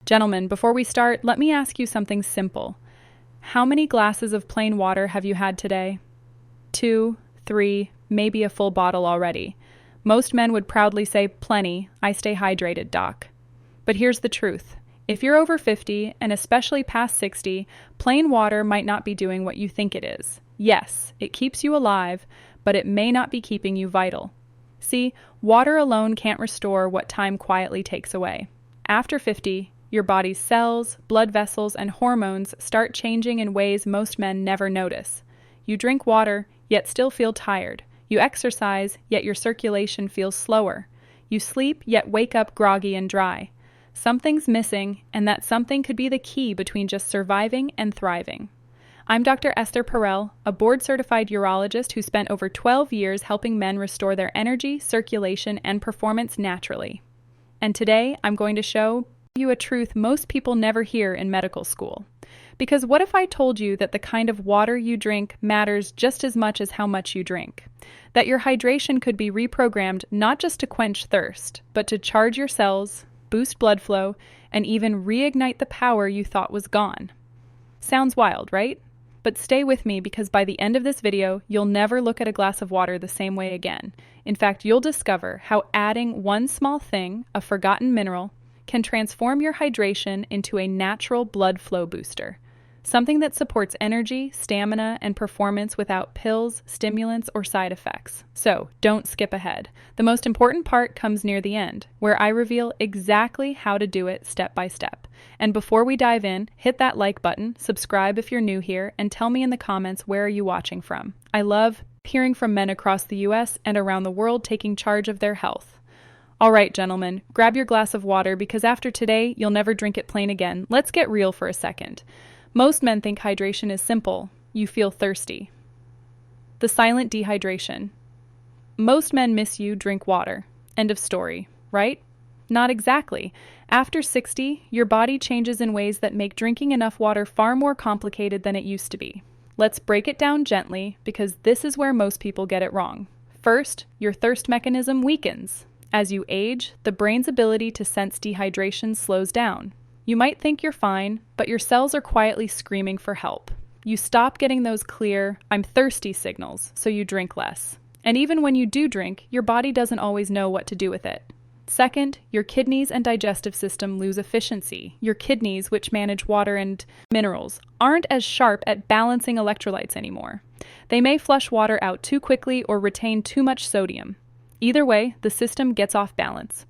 Gentlemen, before we start, let me ask you something simple. How many glasses of plain water have you had today? 2, 3, maybe a full bottle already. Most men would proudly say, "Plenty, I stay hydrated, doc." But here's the truth. If you're over 50, and especially past 60, plain water might not be doing what you think it is. Yes, it keeps you alive, but it may not be keeping you vital. See, water alone can't restore what time quietly takes away. After 50, your body's cells, blood vessels, and hormones start changing in ways most men never notice. You drink water, yet still feel tired. You exercise, yet your circulation feels slower. You sleep, yet wake up groggy and dry. Something's missing, and that something could be the key between just surviving and thriving. I'm Dr. ESTHER PEREL, a board-certified urologist who spent over 12 years helping men restore their energy, circulation, and performance naturally. And today, I'm going to show you a truth most people never hear in medical school. Because what if I told you that the kind of water you drink matters just as much as how much you drink? That your hydration could be reprogrammed not just to quench thirst, but to charge your cells, boost blood flow, and even reignite the power you thought was gone. Sounds wild, right? But stay with me because by the end of this video, you'll never look at a glass of water the same way again. In fact, you'll discover how adding one small thing, a forgotten mineral, can transform your hydration into a natural blood flow booster. Something that supports energy, stamina, and performance without pills, stimulants, or side effects. So, don't skip ahead. The most important part comes near the end, where I reveal exactly how to do it step by step. And before we dive in, hit that like button, subscribe if you're new here, and tell me in the comments where are you watching from. I love hearing from men across the US and around the world taking charge of their health. All right, gentlemen, grab your glass of water because after today, you'll never drink it plain again. Let's get real for a second. Most men think hydration is simple. You feel thirsty. The silent dehydration. Most men miss you, drink water. End of story, right? Not exactly. After 60, your body changes in ways that make drinking enough water far more complicated than it used to be. Let's break it down gently because this is where most people get it wrong. First, your thirst mechanism weakens. As you age, the brain's ability to sense dehydration slows down. You might think you're fine, but your cells are quietly screaming for help. You stop getting those clear, "I'm thirsty" signals, so you drink less. And even when you do drink, your body doesn't always know what to do with it. Second, your kidneys and digestive system lose efficiency. Your kidneys, which manage water and minerals, aren't as sharp at balancing electrolytes anymore. They may flush water out too quickly or retain too much sodium. Either way, the system gets off balance.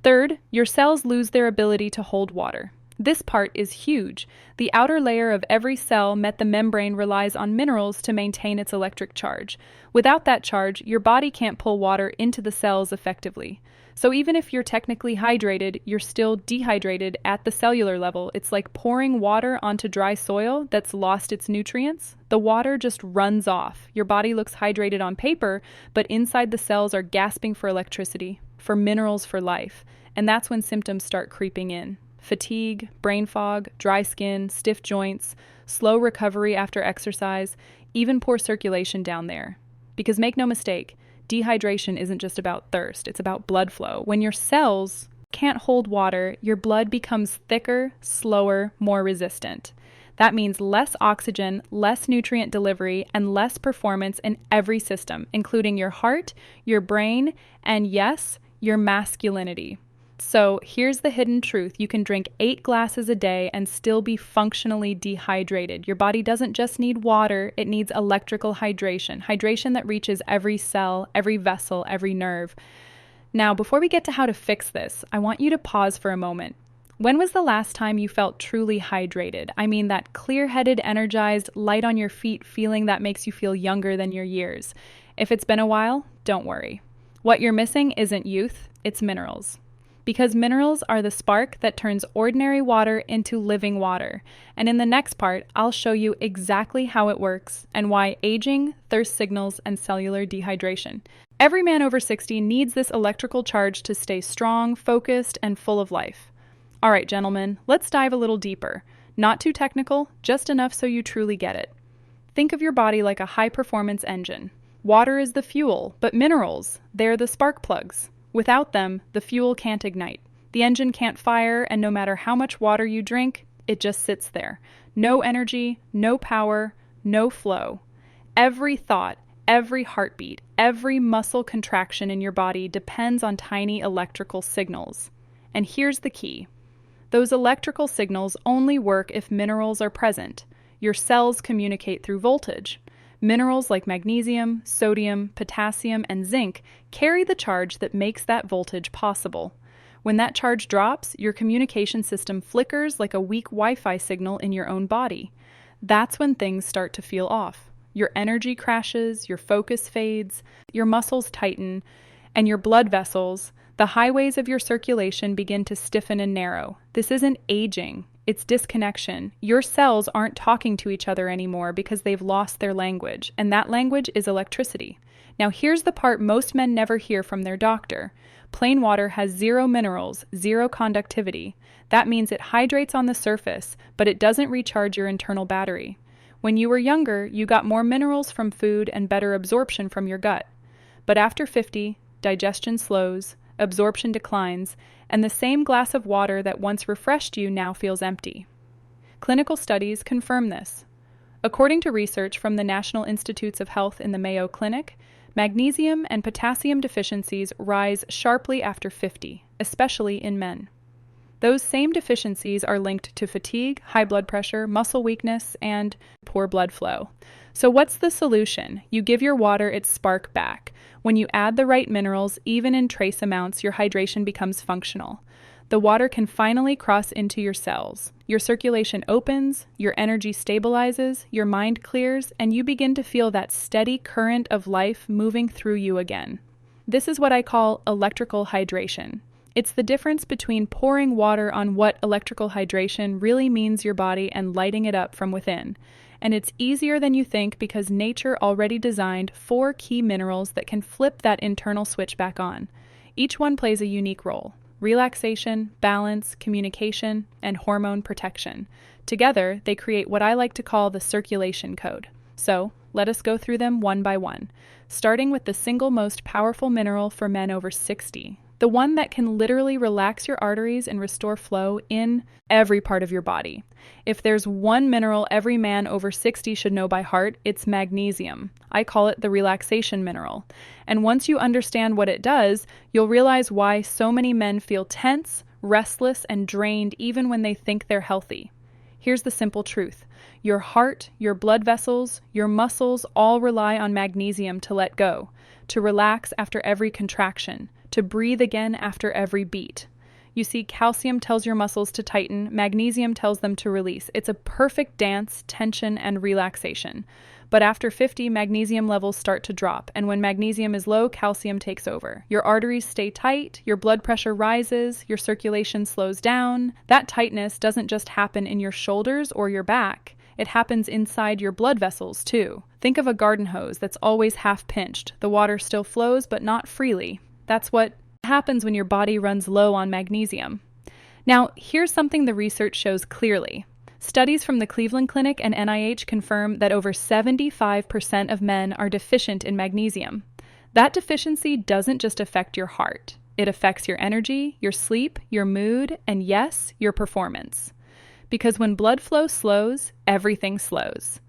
Third, your cells lose their ability to hold water. This part is huge. The outer layer of every cell, the membrane, relies on minerals to maintain its electric charge. Without that charge, your body can't pull water into the cells effectively. So even if you're technically hydrated, you're still dehydrated at the cellular level. It's like pouring water onto dry soil that's lost its nutrients. The water just runs off. Your body looks hydrated on paper, but inside the cells are gasping for electricity, for minerals, for life. And that's when symptoms start creeping in. Fatigue, brain fog, dry skin, stiff joints, slow recovery after exercise, even poor circulation down there. Because make no mistake, dehydration isn't just about thirst, it's about blood flow. When your cells can't hold water, your blood becomes thicker, slower, more resistant. That means less oxygen, less nutrient delivery, and less performance in every system, including your heart, your brain, and yes, your masculinity. So here's the hidden truth. You can drink 8 glasses a day and still be functionally dehydrated. Your body doesn't just need water, it needs electrical hydration. Hydration that reaches every cell, every vessel, every nerve. Now, before we get to how to fix this, I want you to pause for a moment. When was the last time you felt truly hydrated? I mean that clear-headed, energized, light on your feet feeling that makes you feel younger than your years. If it's been a while, don't worry. What you're missing isn't youth, it's minerals. Because minerals are the spark that turns ordinary water into living water. And in the next part, I'll show you exactly how it works and why aging, thirst signals, and cellular dehydration. Every man over 60 needs this electrical charge to stay strong, focused, and full of life. All right, gentlemen, let's dive a little deeper. Not too technical, just enough so you truly get it. Think of your body like a high-performance engine. Water is the fuel, but minerals, they're the spark plugs. Without them, the fuel can't ignite. The engine can't fire, and no matter how much water you drink, it just sits there. No energy, no power, no flow. Every thought, every heartbeat, every muscle contraction in your body depends on tiny electrical signals. And here's the key. Those electrical signals only work if minerals are present. Your cells communicate through voltage. Minerals like magnesium, sodium, potassium, and zinc carry the charge that makes that voltage possible. When that charge drops, your communication system flickers like a weak Wi-Fi signal in your own body. That's when things start to feel off. Your energy crashes, your focus fades, your muscles tighten, and your blood vessels, the highways of your circulation, begin to stiffen and narrow. This isn't aging. It's disconnection. Your cells aren't talking to each other anymore because they've lost their language, and that language is electricity. Now here's the part most men never hear from their doctor. Plain water has 0 minerals, 0 conductivity. That means it hydrates on the surface, but it doesn't recharge your internal battery. When you were younger, you got more minerals from food and better absorption from your gut. But after 50, digestion slows, absorption declines, and the same glass of water that once refreshed you now feels empty. Clinical studies confirm this. According to research from the National Institutes of Health in the Mayo Clinic, magnesium and potassium deficiencies rise sharply after 50, especially in men. Those same deficiencies are linked to fatigue, high blood pressure, muscle weakness, and poor blood flow. So what's the solution? You give your water its spark back. When you add the right minerals, even in trace amounts, your hydration becomes functional. The water can finally cross into your cells. Your circulation opens, your energy stabilizes, your mind clears, and you begin to feel that steady current of life moving through you again. This is what I call electrical hydration. It's the difference between pouring water on what electrical hydration really means your body and lighting it up from within. And it's easier than you think because nature already designed 4 key minerals that can flip that internal switch back on. Each one plays a unique role: relaxation, balance, communication, and hormone protection. Together, they create what I like to call the circulation code. So, let us go through them one by one, starting with the single most powerful mineral for men over 60. The one that can literally relax your arteries and restore flow in every part of your body. If there's one mineral every man over 60 should know by heart, it's magnesium. I call it the relaxation mineral. And once you understand what it does, you'll realize why so many men feel tense, restless, and drained even when they think they're healthy. Here's the simple truth. Your heart, your blood vessels, your muscles all rely on magnesium to let go, to relax after every contraction, to breathe again after every beat. You see, calcium tells your muscles to tighten, magnesium tells them to release. It's a perfect dance, tension, and relaxation. But after 50, magnesium levels start to drop, and when magnesium is low, calcium takes over. Your arteries stay tight, your blood pressure rises, your circulation slows down. That tightness doesn't just happen in your shoulders or your back. It happens inside your blood vessels, too. Think of a garden hose that's always half pinched. The water still flows, but not freely. That's what happens when your body runs low on magnesium. Now, here's something the research shows clearly. Studies from the Cleveland Clinic and NIH confirm that over 75% of men are deficient in magnesium. That deficiency doesn't just affect your heart. It affects your energy, your sleep, your mood, and yes, your performance. Because when blood flow slows, everything slows.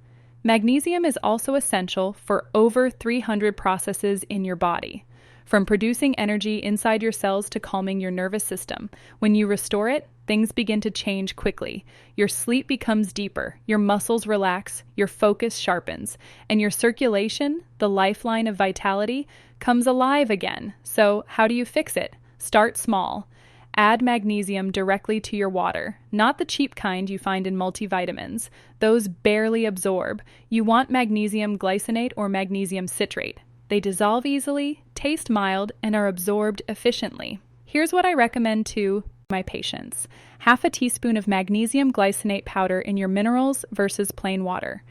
Magnesium is also essential for over 300 processes in your body. From producing energy inside your cells to calming your nervous system. When you restore it, things begin to change quickly. Your sleep becomes deeper, your muscles relax, your focus sharpens, and your circulation, the lifeline of vitality, comes alive again. So, how do you fix it? Start small. Add magnesium directly to your water, not the cheap kind you find in multivitamins. Those barely absorb. You want magnesium glycinate or magnesium citrate. They dissolve easily, taste mild, and are absorbed efficiently. Here's what I recommend to my patients. Half a teaspoon of magnesium glycinate powder in your minerals versus plain water.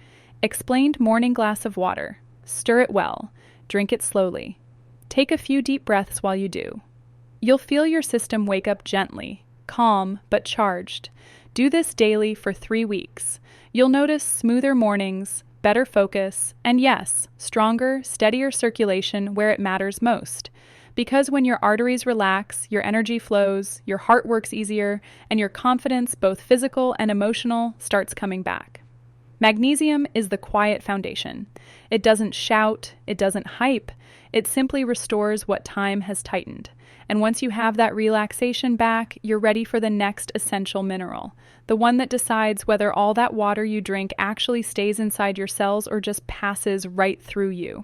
Explained morning glass of water. Stir it well. Drink it slowly. Take a few deep breaths while you do. You'll feel your system wake up gently, calm but charged. Do this daily for 3 weeks. You'll notice smoother mornings, better focus, and yes, stronger, steadier circulation where it matters most. Because when your arteries relax, your energy flows, your heart works easier, and your confidence, both physical and emotional, starts coming back. Magnesium is the quiet foundation. It doesn't shout, it doesn't hype, it simply restores what time has tightened. And once you have that relaxation back, you're ready for the next essential mineral, the one that decides whether all that water you drink actually stays inside your cells or just passes right through you.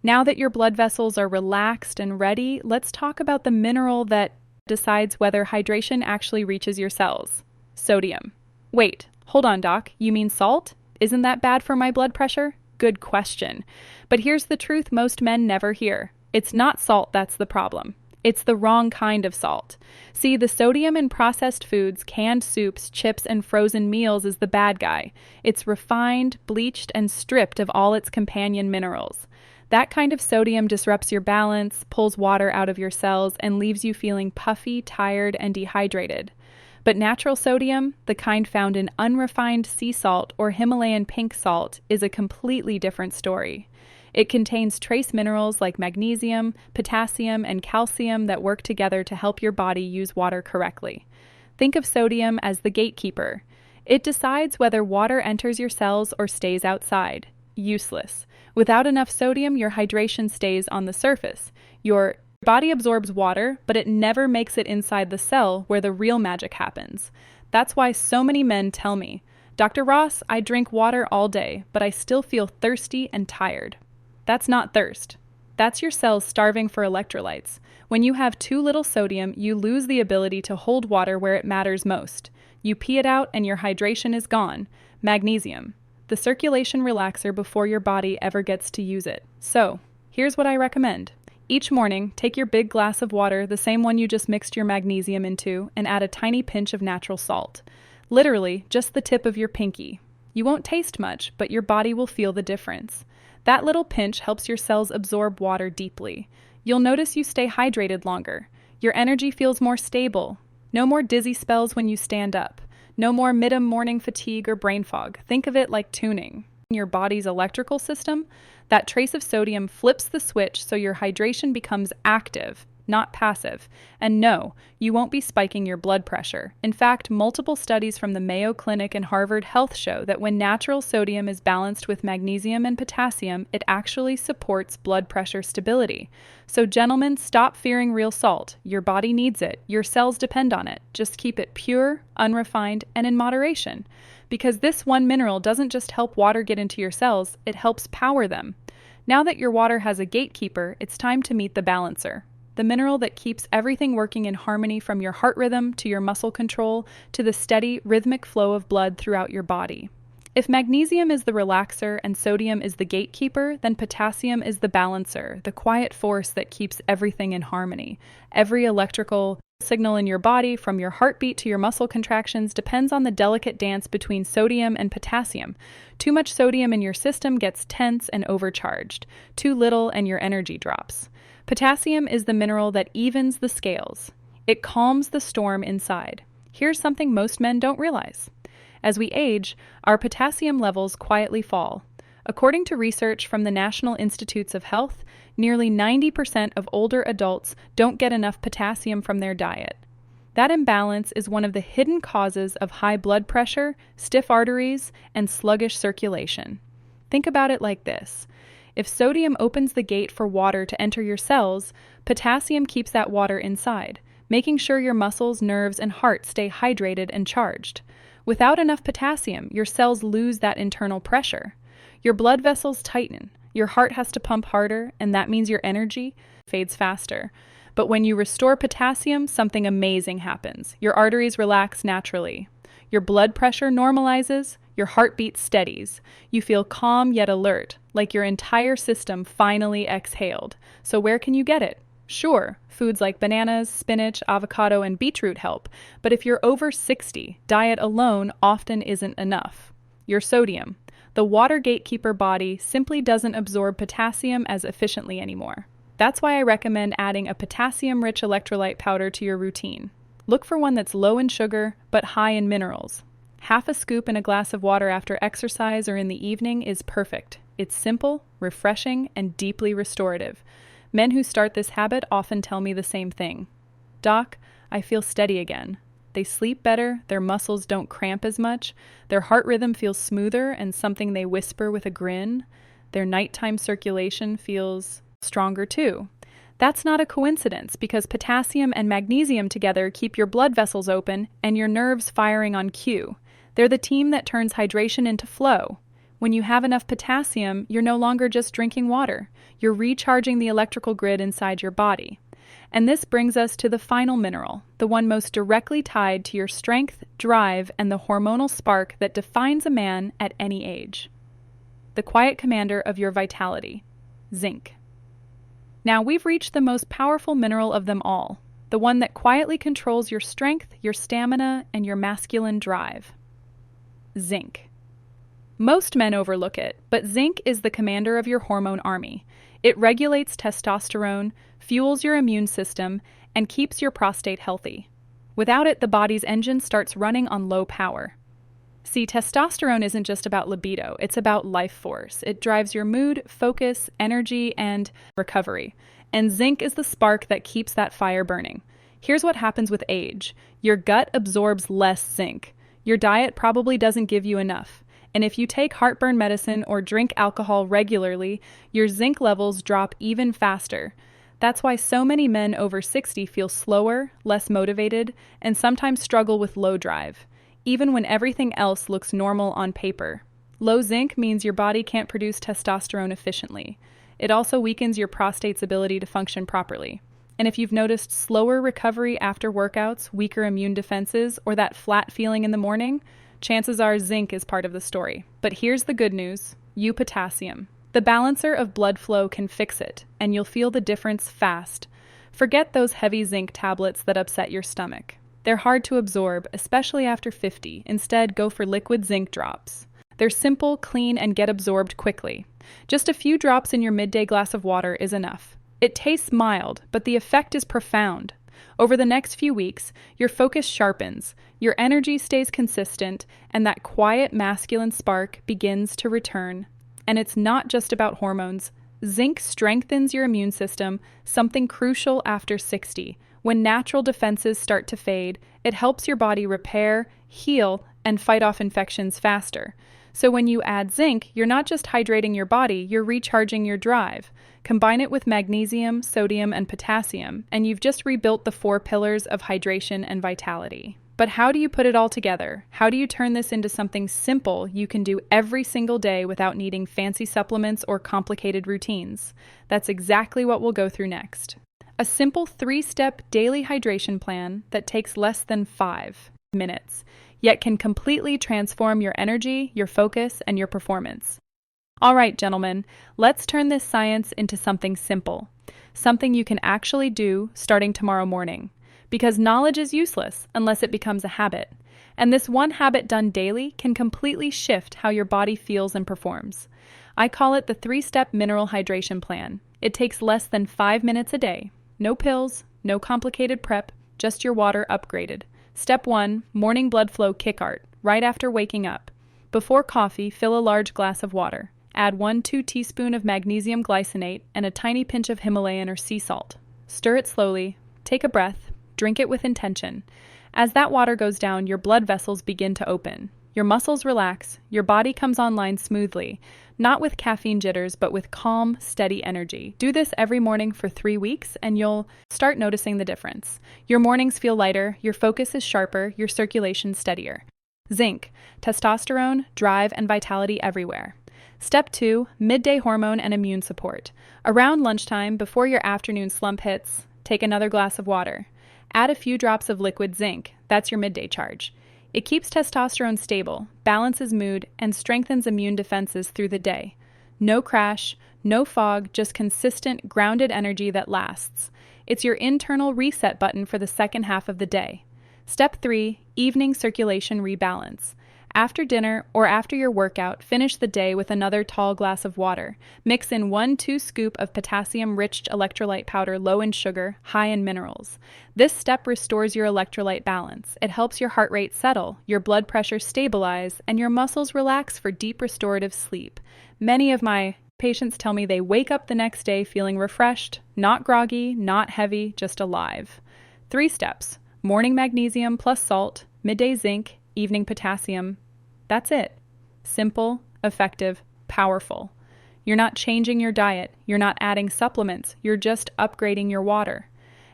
Now that your blood vessels are relaxed and ready, let's talk about the mineral that decides whether hydration actually reaches your cells. Sodium. Wait, hold on, Doc. You mean salt? Isn't that bad for my blood pressure? Good question. But here's the truth most men never hear. It's not salt that's the problem. It's the wrong kind of salt. See, the sodium in processed foods, canned soups, chips, and frozen meals is the bad guy. It's refined, bleached, and stripped of all its companion minerals. That kind of sodium disrupts your balance, pulls water out of your cells, and leaves you feeling puffy, tired, and dehydrated. But natural sodium, the kind found in unrefined sea salt or Himalayan pink salt, is a completely different story. It contains trace minerals like magnesium, potassium, and calcium that work together to help your body use water correctly. Think of sodium as the gatekeeper. It decides whether water enters your cells or stays outside. Useless. Without enough sodium, your hydration stays on the surface. Your body absorbs water, but it never makes it inside the cell where the real magic happens. That's why so many men tell me, "Dr. Ross, I drink water all day, but I still feel thirsty and tired." That's not thirst. That's your cells starving for electrolytes. When you have too little sodium, you lose the ability to hold water where it matters most. You pee it out and your hydration is gone. Magnesium, the circulation relaxer before your body ever gets to use it. So, here's what I recommend. Each morning, take your big glass of water, the same one you just mixed your magnesium into, and add a tiny pinch of natural salt. Literally, just the tip of your pinky. You won't taste much, but your body will feel the difference. That little pinch helps your cells absorb water deeply. You'll notice you stay hydrated longer. Your energy feels more stable. No more dizzy spells when you stand up. No more mid-morning fatigue or brain fog. Think of it like tuning. In your body's electrical system, that trace of sodium flips the switch so your hydration becomes active, not passive. And no, you won't be spiking your blood pressure. In fact, multiple studies from the Mayo Clinic and Harvard Health show that when natural sodium is balanced with magnesium and potassium, it actually supports blood pressure stability. So gentlemen, stop fearing real salt. Your body needs it. Your cells depend on it. Just keep it pure, unrefined, and in moderation. Because this one mineral doesn't just help water get into your cells, it helps power them. Now that your water has a gatekeeper, it's time to meet the balancer. The mineral that keeps everything working in harmony from your heart rhythm to your muscle control to the steady, rhythmic flow of blood throughout your body. If magnesium is the relaxer and sodium is the gatekeeper, then potassium is the balancer, the quiet force that keeps everything in harmony. Every electrical signal in your body, from your heartbeat to your muscle contractions, depends on the delicate dance between sodium and potassium. Too much sodium in your system gets tense and overcharged. Too little and your energy drops. Potassium is the mineral that evens the scales. It calms the storm inside. Here's something most men don't realize. As we age, our potassium levels quietly fall. According to research from the National Institutes of Health, nearly 90% of older adults don't get enough potassium from their diet. That imbalance is one of the hidden causes of high blood pressure, stiff arteries, and sluggish circulation. Think about it like this. If sodium opens the gate for water to enter your cells, potassium keeps that water inside, making sure your muscles, nerves, and heart stay hydrated and charged. Without enough potassium, your cells lose that internal pressure. Your blood vessels tighten, your heart has to pump harder, and that means your energy fades faster. But when you restore potassium, something amazing happens. Your arteries relax naturally. Your blood pressure normalizes, your heartbeat steadies. You feel calm yet alert, like your entire system finally exhaled. So where can you get it? Sure, foods like bananas, spinach, avocado, and beetroot help, but if you're over 60, diet alone often isn't enough. Your sodium. The water gatekeeper body simply doesn't absorb potassium as efficiently anymore. That's why I recommend adding a potassium-rich electrolyte powder to your routine. Look for one that's low in sugar, but high in minerals. Half a scoop in a glass of water after exercise or in the evening is perfect. It's simple, refreshing, and deeply restorative. Men who start this habit often tell me the same thing. Doc, I feel steady again. They sleep better, their muscles don't cramp as much, their heart rhythm feels smoother and something they whisper with a grin. Their nighttime circulation feels stronger too. That's not a coincidence because potassium and magnesium together keep your blood vessels open and your nerves firing on cue. They're the team that turns hydration into flow. When you have enough potassium, you're no longer just drinking water. You're recharging the electrical grid inside your body. And this brings us to the final mineral, the one most directly tied to your strength, drive, and the hormonal spark that defines a man at any age. The quiet commander of your vitality, zinc. Now we've reached the most powerful mineral of them all, the one that quietly controls your strength, your stamina, and your masculine drive. Zinc. Most men overlook it, but zinc is the commander of your hormone army. It regulates testosterone, fuels your immune system, and keeps your prostate healthy. Without it, the body's engine starts running on low power. See, testosterone isn't just about libido, it's about life force. It drives your mood, focus, energy, and recovery. And zinc is the spark that keeps that fire burning. Here's what happens with age. Your gut absorbs less zinc. Your diet probably doesn't give you enough. And if you take heartburn medicine or drink alcohol regularly, your zinc levels drop even faster. That's why so many men over 60 feel slower, less motivated, and sometimes struggle with low drive, even when everything else looks normal on paper. Low zinc means your body can't produce testosterone efficiently. It also weakens your prostate's ability to function properly. And if you've noticed slower recovery after workouts, weaker immune defenses, or that flat feeling in the morning, chances are zinc is part of the story. But here's the good news, potassium. The balancer of blood flow can fix it, and you'll feel the difference fast. Forget those heavy zinc tablets that upset your stomach. They're hard to absorb, especially after 50. Instead, go for liquid zinc drops. They're simple, clean, and get absorbed quickly. Just a few drops in your midday glass of water is enough. It tastes mild, but the effect is profound. Over the next few weeks, your focus sharpens, your energy stays consistent, and that quiet masculine spark begins to return. And it's not just about hormones. Zinc strengthens your immune system, something crucial after 60. When natural defenses start to fade, it helps your body repair, heal, and fight off infections faster. So when you add zinc, you're not just hydrating your body, you're recharging your drive. Combine it with magnesium, sodium, and potassium, and you've just rebuilt the 4 pillars of hydration and vitality. But how do you put it all together? How do you turn this into something simple you can do every single day without needing fancy supplements or complicated routines? That's exactly what we'll go through next. A simple 3-step daily hydration plan that takes less than 5 minutes, yet can completely transform your energy, your focus, and your performance. All right, gentlemen, let's turn this science into something simple, something you can actually do starting tomorrow morning. Because knowledge is useless unless it becomes a habit. And this one habit done daily can completely shift how your body feels and performs. I call it the 3-step mineral hydration plan. It takes less than 5 minutes a day. No pills, no complicated prep, just your water upgraded. Step 1, morning blood flow kickstart, right after waking up. Before coffee, fill a large glass of water. Add 1-2 teaspoons of magnesium glycinate and a tiny pinch of Himalayan or sea salt. Stir it slowly, take a breath, drink it with intention. As that water goes down, your blood vessels begin to open. Your muscles relax, your body comes online smoothly, not with caffeine jitters, but with calm, steady energy. Do this every morning for 3 weeks, and you'll start noticing the difference. Your mornings feel lighter, your focus is sharper, your circulation steadier. Zinc, testosterone, drive, and vitality everywhere. Step 2, midday hormone and immune support. Around lunchtime, before your afternoon slump hits, take another glass of water. Add a few drops of liquid zinc. That's your midday charge. It keeps testosterone stable, balances mood, and strengthens immune defenses through the day. No crash, no fog, just consistent, grounded energy that lasts. It's your internal reset button for the second half of the day. Step 3, evening circulation rebalance. After dinner or after your workout, finish the day with another tall glass of water. Mix in 1-2 scoop of potassium-rich electrolyte powder low in sugar, high in minerals. This step restores your electrolyte balance. It helps your heart rate settle, your blood pressure stabilize, and your muscles relax for deep restorative sleep. Many of my patients tell me they wake up the next day feeling refreshed, not groggy, not heavy, just alive. 3 steps: morning magnesium plus salt, midday zinc, evening potassium. That's it. Simple, effective, powerful. You're not changing your diet. You're not adding supplements. You're just upgrading your water.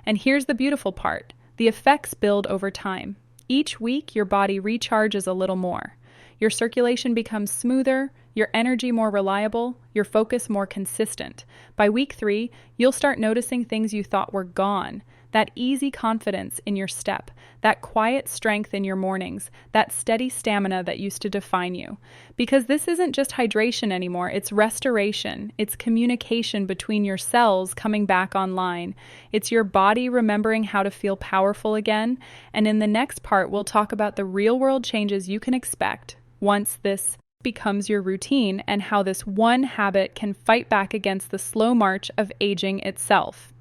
And here's the beautiful part. The effects build over time. Each week, your body recharges a little more. Your circulation becomes smoother, your energy more reliable, your focus more consistent. By week 3, you'll start noticing things you thought were gone. That easy confidence in your step, that quiet strength in your mornings, that steady stamina that used to define you. Because this isn't just hydration anymore, it's restoration. It's communication between your cells coming back online. It's your body remembering how to feel powerful again. And in the next part, we'll talk about the real-world changes you can expect once this becomes your routine and how this one habit can fight back against the slow march of aging itself.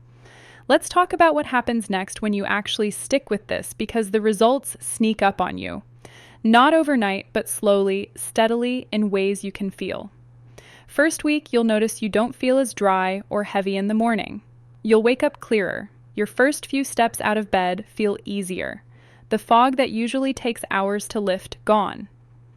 Let's talk about what happens next when you actually stick with this, because the results sneak up on you. Not overnight, but slowly, steadily, in ways you can feel. First week, you'll notice you don't feel as dry or heavy in the morning. You'll wake up clearer. Your first few steps out of bed feel easier. The fog that usually takes hours to lift, gone.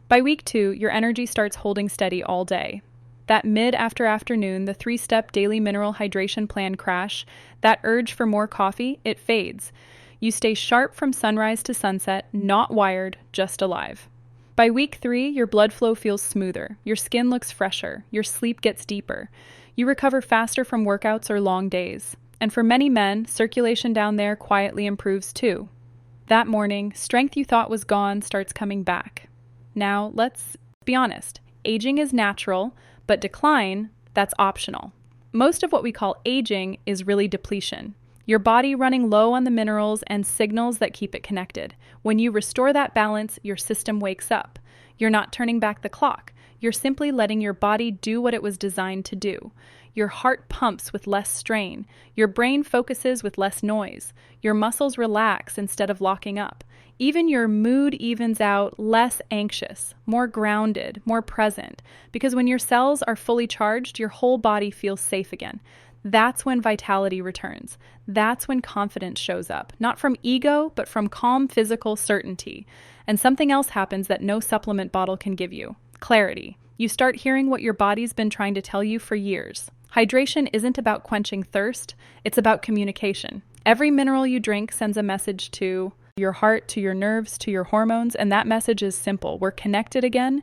By week 2, your energy starts holding steady all day. That mid-afternoon, the 3-step daily mineral hydration plan crash, that urge for more coffee, it fades. You stay sharp from sunrise to sunset, not wired, just alive. By week 3, your blood flow feels smoother, your skin looks fresher, your sleep gets deeper. You recover faster from workouts or long days. And for many men, circulation down there quietly improves too. That morning, strength you thought was gone starts coming back. Now, let's be honest. Aging is natural, but decline, that's optional. Most of what we call aging is really depletion. Your body running low on the minerals and signals that keep it connected. When you restore that balance, your system wakes up. You're not turning back the clock. You're simply letting your body do what it was designed to do. Your heart pumps with less strain. Your brain focuses with less noise. Your muscles relax instead of locking up. Even your mood evens out, less anxious, more grounded, more present. Because when your cells are fully charged, your whole body feels safe again. That's when vitality returns. That's when confidence shows up. Not from ego, but from calm physical certainty. And something else happens that no supplement bottle can give you. Clarity. You start hearing what your body's been trying to tell you for years. Hydration isn't about quenching thirst, it's about communication. Every mineral you drink sends a message to your heart, to your nerves, to your hormones, and that message is simple. We're connected again.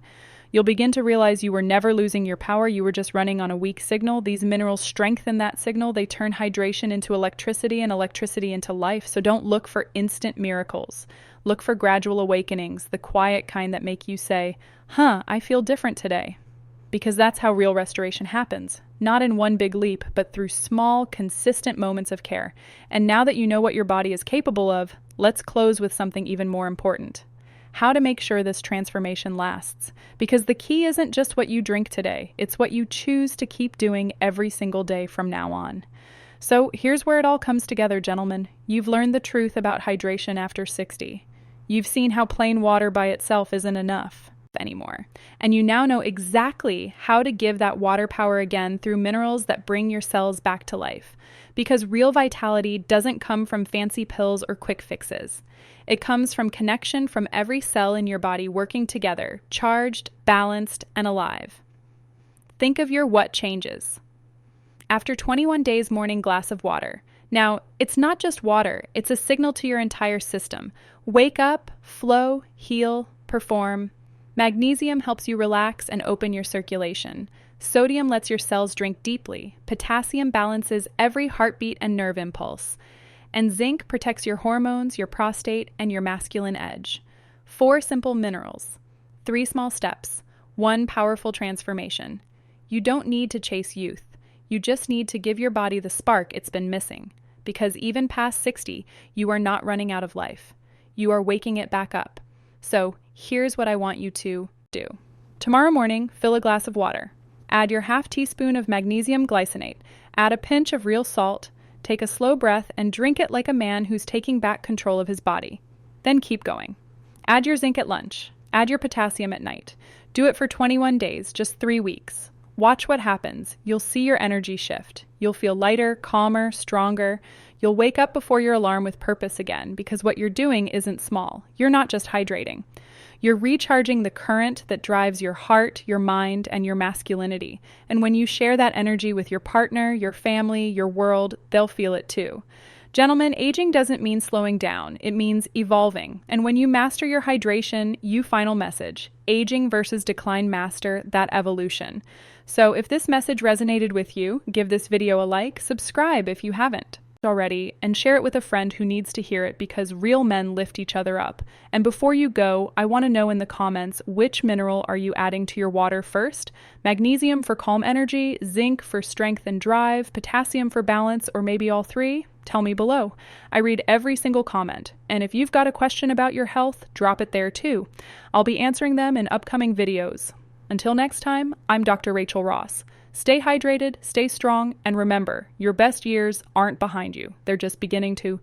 You'll begin to realize you were never losing your power, you were just running on a weak signal. These minerals strengthen that signal. They turn hydration into electricity and electricity into life. So don't look for instant miracles. Look for gradual awakenings, the quiet kind that make you say, I feel different today. Because that's how real restoration happens. Not in one big leap, but through small, consistent moments of care. And now that you know what your body is capable of, let's close with something even more important. How to make sure this transformation lasts. Because the key isn't just what you drink today, it's what you choose to keep doing every single day from now on. So here's where it all comes together, gentlemen. You've learned the truth about hydration after 60. You've seen how plain water by itself isn't enough anymore. And you now know exactly how to give that water power again through minerals that bring your cells back to life. Because real vitality doesn't come from fancy pills or quick fixes. It comes from connection from every cell in your body working together, charged, balanced, and alive. Think of your what changes. After 21 days morning glass of water. Now, it's not just water, it's a signal to your entire system. Wake up, flow, heal, perform. Magnesium helps you relax and open your circulation. Sodium lets your cells drink deeply. Potassium balances every heartbeat and nerve impulse. And zinc protects your hormones, your prostate, and your masculine edge. 4 simple minerals. 3 small steps. 1 powerful transformation. You don't need to chase youth. You just need to give your body the spark it's been missing. Because even past 60, you are not running out of life. You are waking it back up. So here's what I want you to do. Tomorrow morning, fill a glass of water. Add your ½ teaspoon of magnesium glycinate. Add a pinch of real salt. Take a slow breath and drink it like a man who's taking back control of his body. Then keep going. Add your zinc at lunch. Add your potassium at night. Do it for 21 days, just 3 weeks. Watch what happens. You'll see your energy shift. You'll feel lighter, calmer, stronger. You'll wake up before your alarm with purpose again, because what you're doing isn't small. You're not just hydrating. You're recharging the current that drives your heart, your mind, and your masculinity. And when you share that energy with your partner, your family, your world, they'll feel it too. Gentlemen, aging doesn't mean slowing down. It means evolving. And when you master your hydration, final message, aging versus decline master that evolution. So if this message resonated with you, give this video a like, subscribe if you haven't already, and share it with a friend who needs to hear it, because real men lift each other up. And before you go, I want to know in the comments, which mineral are you adding to your water first? Magnesium for calm energy, zinc for strength and drive, potassium for balance, or maybe all three? Tell me below. I read every single comment, and if you've got a question about your health, drop it there too. I'll be answering them in upcoming videos. Until next time, I'm Dr. Rachel Ross. Stay hydrated, stay strong, and remember, your best years aren't behind you. They're just beginning to